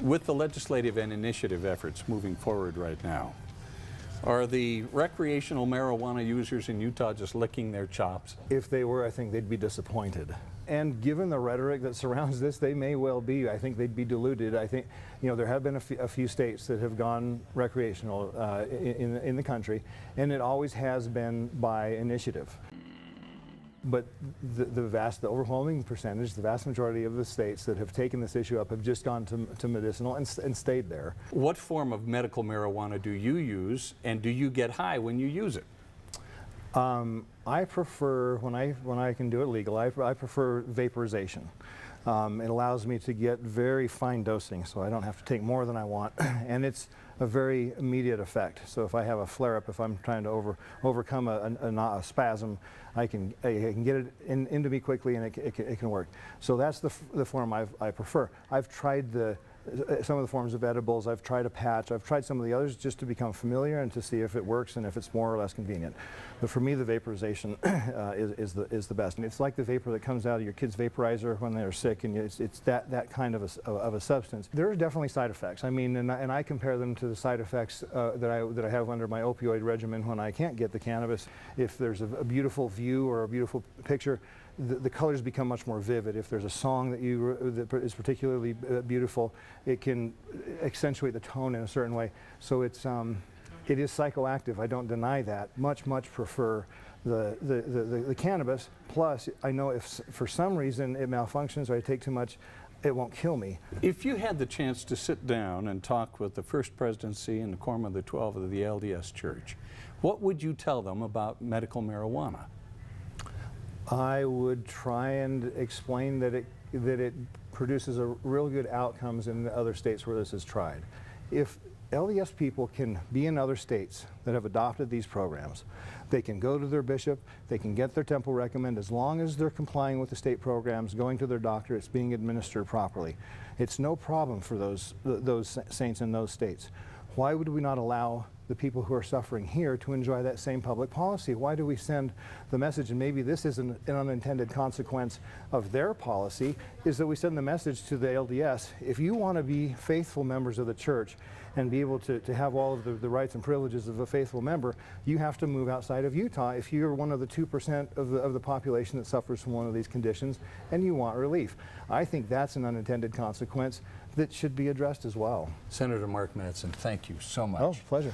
With the legislative and initiative efforts moving forward right now, are the recreational marijuana users in Utah just licking their chops? If they were, I think they'd be disappointed. And given the rhetoric that surrounds this, they may well be. I think they'd be deluded. I think, you know, there have been a few states that have gone recreational in the country, and it always has been by initiative. But the overwhelming percentage, the vast majority of the states that have taken this issue up have just gone to medicinal and stayed there. What form of medical marijuana do you use, and do you get high when you use it? I prefer, when I can do it legal, I prefer vaporization. It allows me to get very fine dosing, so I don't have to take more than I want, and it's a very immediate effect. So if I have a flare-up, if I'm trying to overcome a spasm, I can get it into me quickly, and it can work. So that's the form I prefer. I've tried some of the forms of edibles. I've tried a patch. I've tried some of the others just to become familiar and to see if it works and if it's more or less convenient. But for me, the vaporization is the best. And it's like the vapor that comes out of your kid's vaporizer when they're sick, and it's that kind of a substance. There are definitely side effects. I mean, and I compare them to the side effects that I have under my opioid regimen when I can't get the cannabis. If there's a beautiful view or a beautiful picture, the colors become much more vivid. If there's a song that is particularly beautiful, it can accentuate the tone in a certain way. So it is psychoactive. I don't deny that. Much prefer the cannabis. Plus, I know if for some reason it malfunctions or I take too much, it won't kill me. If you had the chance to sit down and talk with the First Presidency and the Quorum of the 12 of the LDS Church, what would you tell them about medical marijuana? I would try and explain that it produces real good outcomes in the other states where this is tried. If LDS people can be in other states that have adopted these programs, they can go to their bishop, they can get their temple recommend, as long as they're complying with the state programs, going to their doctor, it's being administered properly. It's no problem for those saints in those states. Why would we not allow the people who are suffering here to enjoy that same public policy? Why do we send the message, and maybe this is an unintended consequence of their policy, is that we send the message to the LDS, if you want to be faithful members of the church and be able to have all of the rights and privileges of a faithful member, you have to move outside of Utah if you're one of the 2% of the population that suffers from one of these conditions and you want relief. I think that's an unintended consequence that should be addressed as well. Senator MarkMadsen, thank you so much. Oh, pleasure.